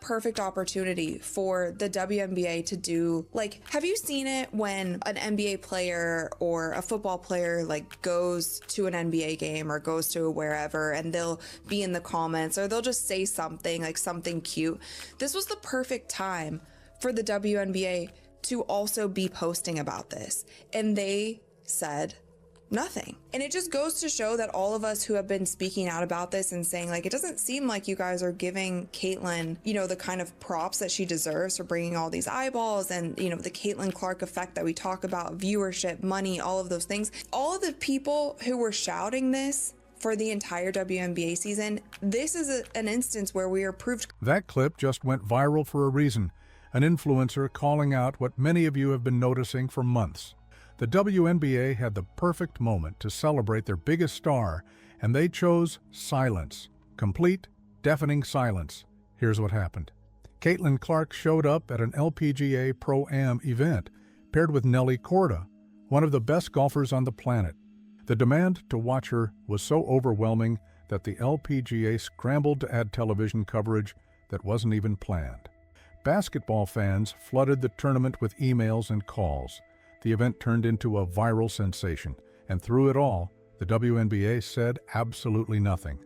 perfect opportunity for the WNBA to do, like, have you seen it when an NBA player or a football player like goes to an NBA game or goes to wherever and they'll be in the comments or they'll just say something like something cute? This was the perfect time for the WNBA to also be posting about this, and they said nothing. And it just goes to show that all of us who have been speaking out about this and saying, like, it doesn't seem like you guys are giving Caitlyn, you know, the kind of props that she deserves for bringing all these eyeballs and, you know, the Caitlyn Clark effect that we talk about, viewership, money, all of those things. All of the people who were shouting this for the entire WNBA season, this is an instance where we are proved. That clip just went viral for a reason. An influencer calling out what many of you have been noticing for months. The WNBA had the perfect moment to celebrate their biggest star, and they chose silence. Complete, deafening silence. Here's what happened. Caitlyn Clark showed up at an LPGA Pro-Am event, paired with Nelly Korda, one of the best golfers on the planet. The demand to watch her was so overwhelming that the LPGA scrambled to add television coverage that wasn't even planned. Basketball fans flooded the tournament with emails and calls. The event turned into a viral sensation, and through it all, the WNBA said absolutely nothing.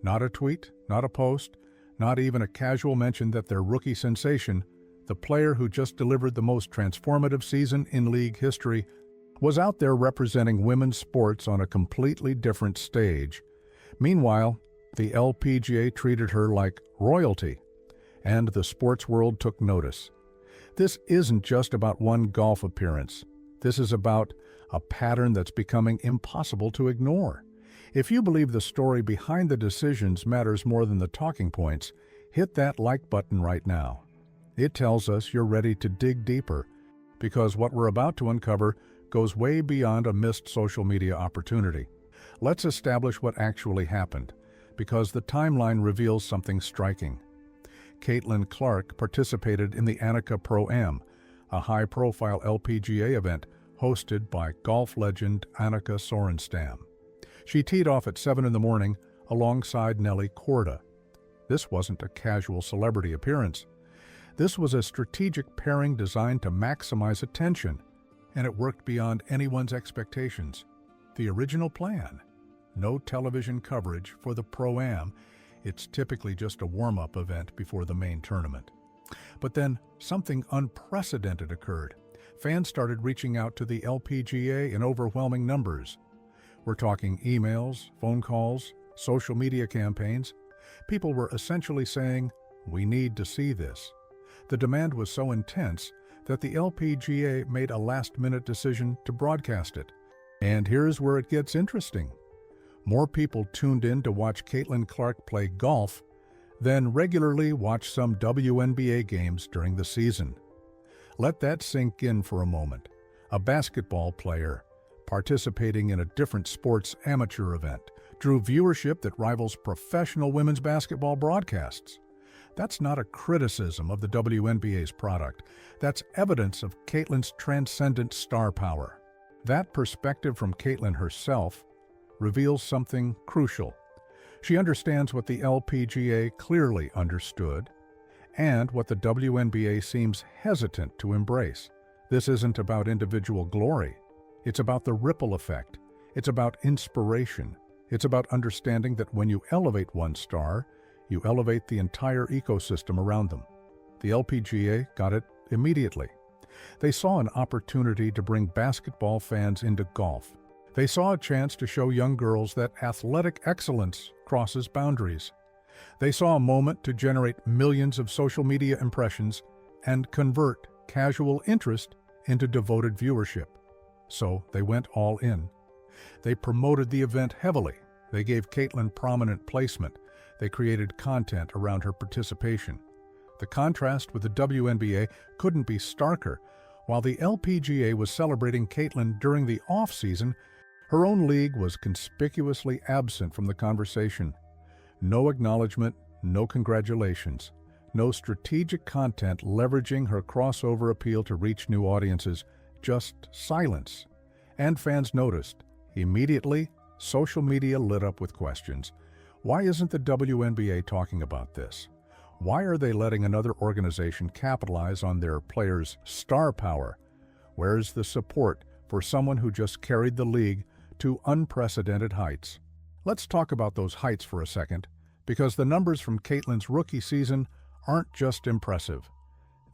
Not a tweet, not a post, not even a casual mention that their rookie sensation, the player who just delivered the most transformative season in league history, was out there representing women's sports on a completely different stage. Meanwhile, the LPGA treated her like royalty, and the sports world took notice. This isn't just about one golf appearance. This is about a pattern that's becoming impossible to ignore. If you believe the story behind the decisions matters more than the talking points, hit that like button right now. It tells us you're ready to dig deeper, because what we're about to uncover goes way beyond a missed social media opportunity. Let's establish what actually happened, because the timeline reveals something striking. Caitlyn Clark participated in the Annika Pro-Am, a high-profile LPGA event hosted by golf legend Annika Sorenstam. She teed off at 7 in the morning alongside Nelly Korda. This wasn't a casual celebrity appearance. This was a strategic pairing designed to maximize attention, and it worked beyond anyone's expectations. The original plan: no television coverage for the Pro-Am. It's typically just a warm-up event before the main tournament. But then something unprecedented occurred. Fans started reaching out to the LPGA in overwhelming numbers. We're talking emails, phone calls, social media campaigns. People were essentially saying, "We need to see this." The demand was so intense that the LPGA made a last-minute decision to broadcast it. And here's where it gets interesting. More people tuned in to watch Caitlyn Clark play golf than regularly watch some WNBA games during the season. Let that sink in for a moment. A basketball player participating in a different sports amateur event drew viewership that rivals professional women's basketball broadcasts. That's not a criticism of the WNBA's product. That's evidence of Caitlyn's transcendent star power. That perspective from Caitlyn herself reveals something crucial. She understands what the LPGA clearly understood, and what the WNBA seems hesitant to embrace. This isn't about individual glory. It's about the ripple effect. It's about inspiration. It's about understanding that when you elevate one star, you elevate the entire ecosystem around them. The LPGA got it immediately. They saw an opportunity to bring basketball fans into golf. They saw a chance to show young girls that athletic excellence crosses boundaries. They saw a moment to generate millions of social media impressions and convert casual interest into devoted viewership. So they went all in. They promoted the event heavily. They gave Caitlyn prominent placement. They created content around her participation. The contrast with the WNBA couldn't be starker. While the LPGA was celebrating Caitlyn during the off-season, her own league was conspicuously absent from the conversation. No acknowledgement, no congratulations, no strategic content leveraging her crossover appeal to reach new audiences, just silence. And fans noticed. Immediately, social media lit up with questions. Why isn't the WNBA talking about this? Why are they letting another organization capitalize on their players' star power? Where's the support for someone who just carried the league to unprecedented heights? Let's talk about those heights for a second, because the numbers from Caitlin's rookie season aren't just impressive.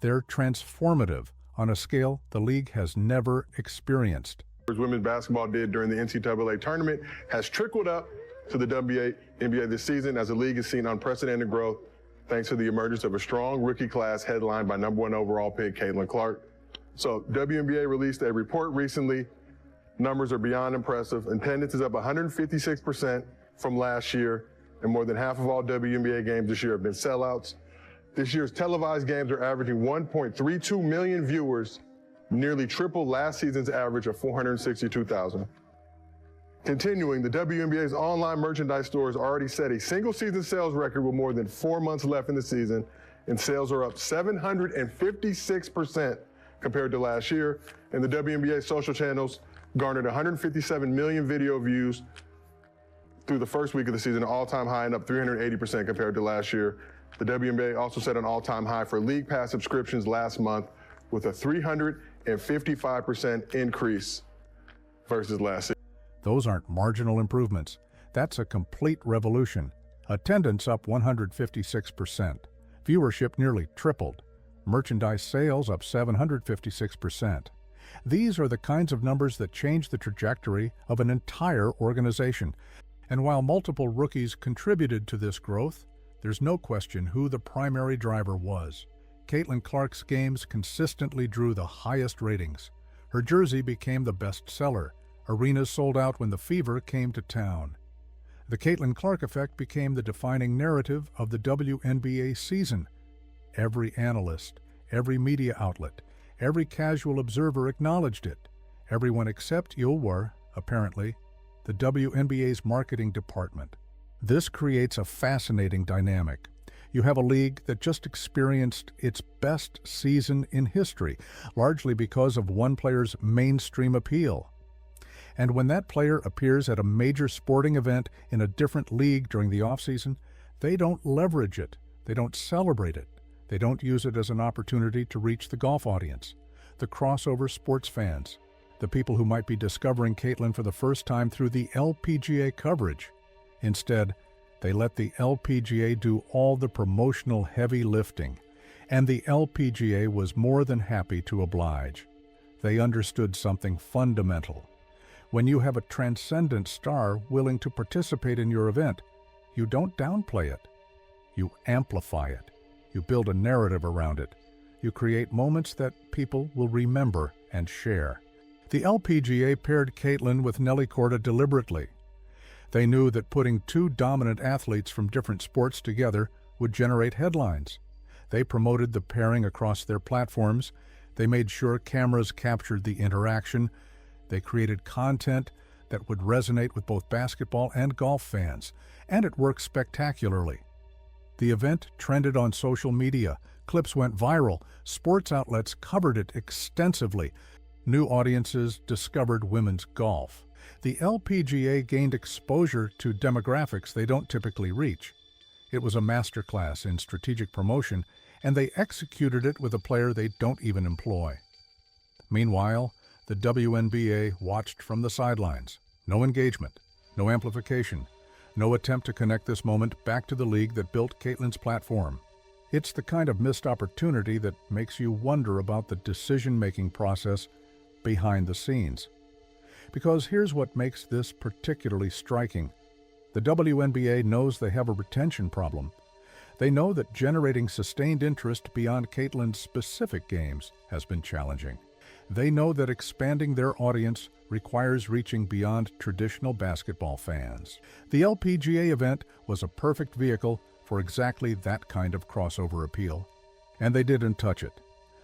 They're transformative on a scale the league has never experienced. Women's basketball did during the NCAA tournament has trickled up to the WNBA this season as the league has seen unprecedented growth thanks to the emergence of a strong rookie class headlined by #1 overall pick Caitlin Clark. So WNBA released a report recently. Numbers are beyond impressive. Attendance is up 156% from last year, and more than half of all WNBA games this year have been sellouts. This year's televised games are averaging 1.32 million viewers, nearly triple last season's average of 462,000. Continuing, the WNBA's online merchandise store has already set a single-season sales record with more than 4 months left in the season, and sales are up 756% compared to last year. And the WNBA social channels garnered 157 million video views through the first week of the season, an all-time high, and up 380% compared to last year. The WNBA also set an all-time high for League Pass subscriptions last month with a 355% increase versus last season. Those aren't marginal improvements. That's a complete revolution. Attendance up 156%. Viewership nearly tripled. Merchandise sales up 756%. These are the kinds of numbers that change the trajectory of an entire organization. And while multiple rookies contributed to this growth, there's no question who the primary driver was. Caitlin Clark's games consistently drew the highest ratings. Her jersey became the best seller. Arenas sold out when the Fever came to town. The Caitlin Clark effect became the defining narrative of the WNBA season. Every analyst, every media outlet, every casual observer acknowledged it. Everyone except apparently, the WNBA's marketing department. This creates a fascinating dynamic. You have a league that just experienced its best season in history, largely because of one player's mainstream appeal. And when that player appears at a major sporting event in a different league during the offseason, they don't leverage it. They don't celebrate it. They don't use it as an opportunity to reach the golf audience, the crossover sports fans, the people who might be discovering Caitlin for the first time through the LPGA coverage. Instead, they let the LPGA do all the promotional heavy lifting, and the LPGA was more than happy to oblige. They understood something fundamental. When you have a transcendent star willing to participate in your event, you don't downplay it. You amplify it. You build a narrative around it. You create moments that people will remember and share. The LPGA paired Caitlin with Nelly Korda deliberately. They knew that putting two dominant athletes from different sports together would generate headlines. They promoted the pairing across their platforms. They made sure cameras captured the interaction. They created content that would resonate with both basketball and golf fans, and it worked spectacularly. The event trended on social media. Clips went viral. Sports outlets covered it extensively. New audiences discovered women's golf. The LPGA gained exposure to demographics they don't typically reach. It was a masterclass in strategic promotion, and they executed it with a player they don't even employ. Meanwhile, the WNBA watched from the sidelines. No engagement, no amplification, no attempt to connect this moment back to the league that built Caitlin's platform. It's the kind of missed opportunity that makes you wonder about the decision-making process behind the scenes. Because here's what makes this particularly striking. The WNBA knows they have a retention problem. They know that generating sustained interest beyond Caitlin's specific games has been challenging. They know that expanding their audience requires reaching beyond traditional basketball fans. The LPGA event was a perfect vehicle for exactly that kind of crossover appeal. And they didn't touch it.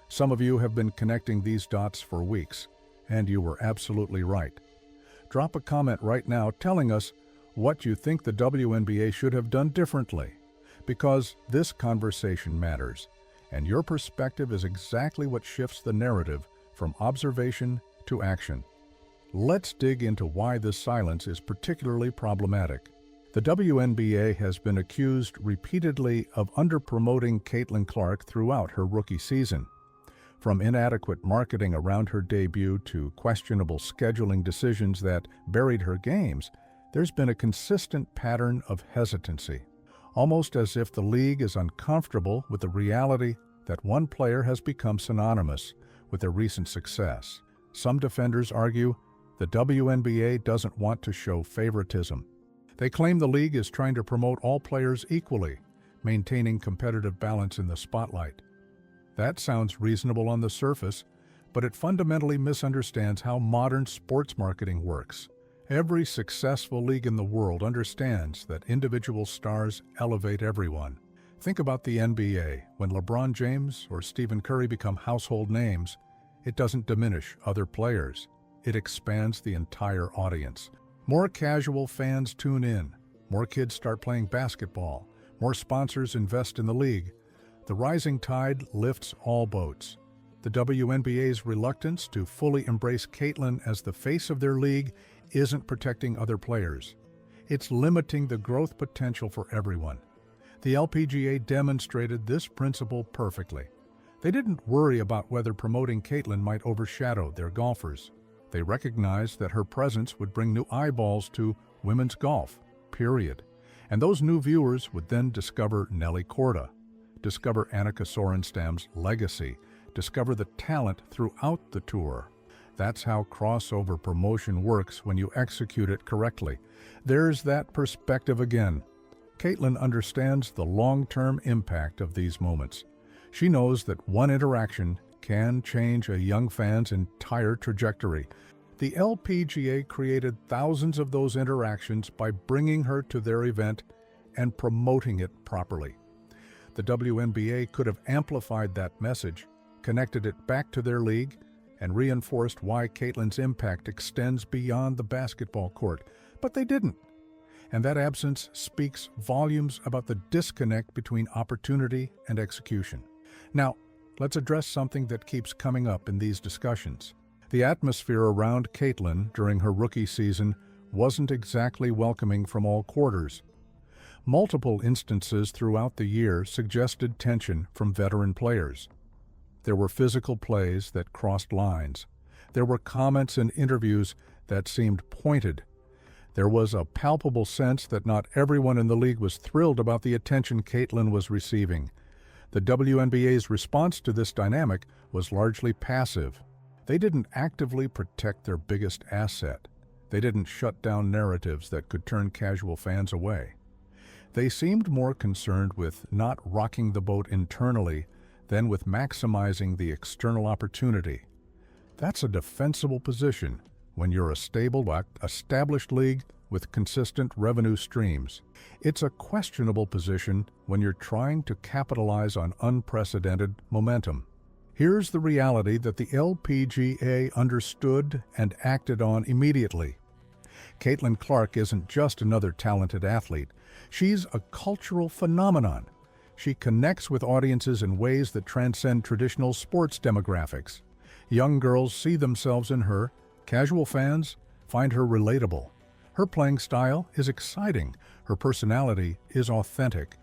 Some of you have been connecting these dots for weeks, and you were absolutely right. Drop a comment right now telling us what you think the WNBA should have done differently, because this conversation matters, and your perspective is exactly what shifts the narrative from observation to action. Let's dig into why this silence is particularly problematic. The WNBA has been accused repeatedly of underpromoting Caitlin Clark throughout her rookie season. From inadequate marketing around her debut to questionable scheduling decisions that buried her games, there's been a consistent pattern of hesitancy, almost as if the league is uncomfortable with the reality that one player has become synonymous with their recent success. Some defenders argue the WNBA doesn't want to show favoritism. They claim the league is trying to promote all players equally, maintaining competitive balance in the spotlight. That sounds reasonable on the surface, but it fundamentally misunderstands how modern sports marketing works. Every successful league in the world understands that individual stars elevate everyone. Think about the NBA. When LeBron James or Stephen Curry become household names, it doesn't diminish other players. It expands the entire audience. More casual fans tune in. More kids start playing basketball. More sponsors invest in the league. The rising tide lifts all boats. The WNBA's reluctance to fully embrace Caitlin as the face of their league isn't protecting other players. It's limiting the growth potential for everyone. The LPGA demonstrated this principle perfectly. They didn't worry about whether promoting Caitlin might overshadow their golfers. They recognized that her presence would bring new eyeballs to women's golf, period. And those new viewers would then discover Nelly Korda, discover Annika Sorenstam's legacy, discover the talent throughout the tour. That's how crossover promotion works when you execute it correctly. There's that perspective again. Caitlin understands the long-term impact of these moments. She knows that one interaction can change a young fan's entire trajectory. The LPGA created thousands of those interactions by bringing her to their event and promoting it properly. The WNBA could have amplified that message, connected it back to their league, and reinforced why Caitlin's impact extends beyond the basketball court, but they didn't. And that absence speaks volumes about the disconnect between opportunity and execution. Now, let's address something that keeps coming up in these discussions. The atmosphere around Caitlin during her rookie season wasn't exactly welcoming from all quarters. Multiple instances throughout the year suggested tension from veteran players. There were physical plays that crossed lines. There were comments in interviews that seemed pointed. There was a palpable sense that not everyone in the league was thrilled about the attention Caitlin was receiving. The WNBA's response to this dynamic was largely passive. They didn't actively protect their biggest asset. They didn't shut down narratives that could turn casual fans away. They seemed more concerned with not rocking the boat internally than with maximizing the external opportunity. That's a defensible position when you're a stable, established league with consistent revenue streams. It's a questionable position when you're trying to capitalize on unprecedented momentum. Here's the reality that the LPGA understood and acted on immediately. Caitlin Clark isn't just another talented athlete. She's a cultural phenomenon. She connects with audiences in ways that transcend traditional sports demographics. Young girls see themselves in her. Casual fans find her relatable. Her playing style is exciting. Her personality is authentic.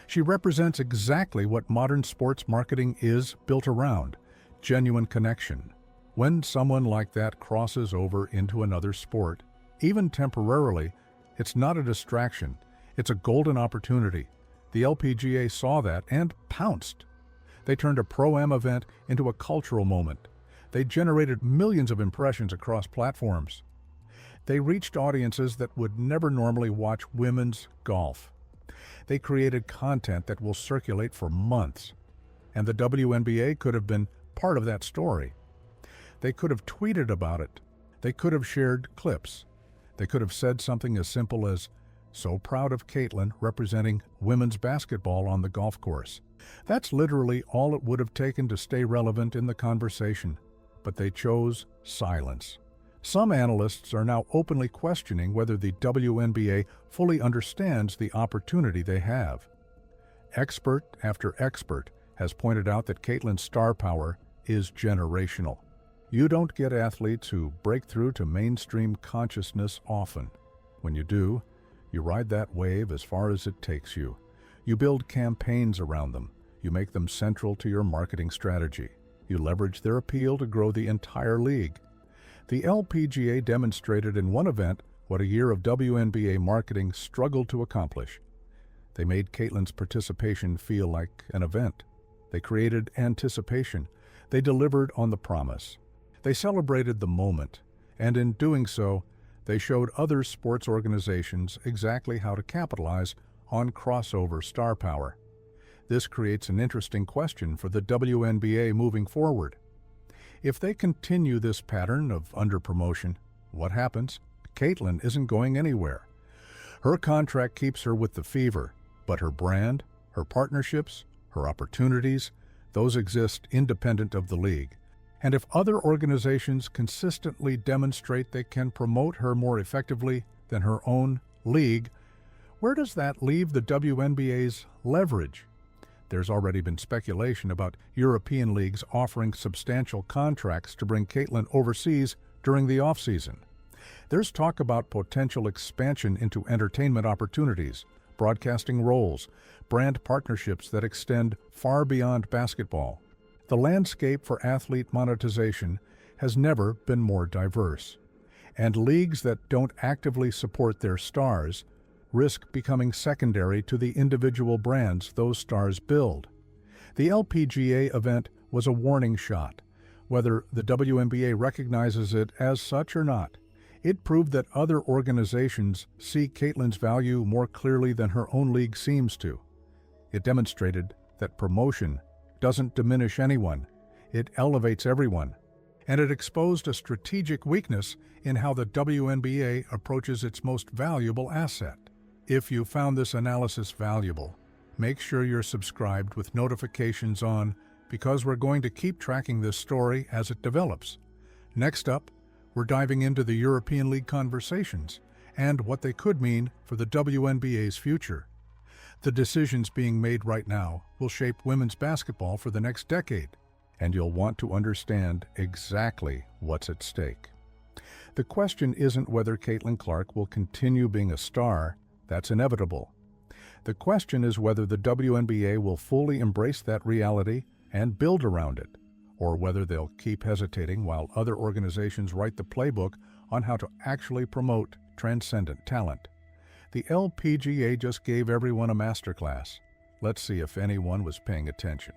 She represents exactly what modern sports marketing is built around: genuine connection. When someone like that crosses over into another sport, even temporarily, it's not a distraction. It's a golden opportunity. The LPGA saw that and pounced. They turned a Pro-Am event into a cultural moment. They generated millions of impressions across platforms. They reached audiences that would never normally watch women's golf. They created content that will circulate for months. And the WNBA could have been part of that story. They could have tweeted about it. They could have shared clips. They could have said something as simple as, "So proud of Caitlin representing women's basketball on the golf course." That's literally all it would have taken to stay relevant in the conversation. But they chose silence. Some analysts are now openly questioning whether the WNBA fully understands the opportunity they have. Expert after expert has pointed out that Caitlin's star power is generational. You don't get athletes who break through to mainstream consciousness often. When you do, You ride that wave as far as it takes you. You build campaigns around them. You make them central to your marketing strategy. You leverage their appeal to grow the entire league. The LPGA demonstrated in one event what a year of WNBA marketing struggled to accomplish. They made Caitlin's participation feel like an event. They created anticipation. They delivered on the promise. They celebrated the moment, and in doing so, they showed other sports organizations exactly how to capitalize on crossover star power. This creates an interesting question for the WNBA moving forward. If they continue this pattern of underpromotion, what happens? Caitlin isn't going anywhere. Her contract keeps her with the fever, but her brand, her partnerships, her opportunities, those exist independent of the league. And if other organizations consistently demonstrate they can promote her more effectively than her own league, where does that leave the WNBA's leverage? There's already been speculation about European leagues offering substantial contracts to bring Caitlin overseas during the offseason. There's talk about potential expansion into entertainment opportunities, broadcasting roles, brand partnerships that extend far beyond basketball. The landscape for athlete monetization has never been more diverse, and leagues that don't actively support their stars risk becoming secondary to the individual brands those stars build. The LPGA event was a warning shot. Whether the WNBA recognizes it as such or not, it proved that other organizations see Caitlin's value more clearly than her own league seems to. It demonstrated that promotion doesn't diminish anyone, it elevates everyone. And it exposed a strategic weakness in how the WNBA approaches its most valuable asset. If you found this analysis valuable, make sure you're subscribed with notifications on, because we're going to keep tracking this story as it develops. Next up, we're diving into the European League conversations and what they could mean for the WNBA's future. The decisions being made right now will shape women's basketball for the next decade, and you'll want to understand exactly what's at stake. The question isn't whether Caitlin Clark will continue being a star. That's inevitable. The question is whether the WNBA will fully embrace that reality and build around it, or whether they'll keep hesitating while other organizations write the playbook on how to actually promote transcendent talent. The LPGA just gave everyone a masterclass. Let's see if anyone was paying attention.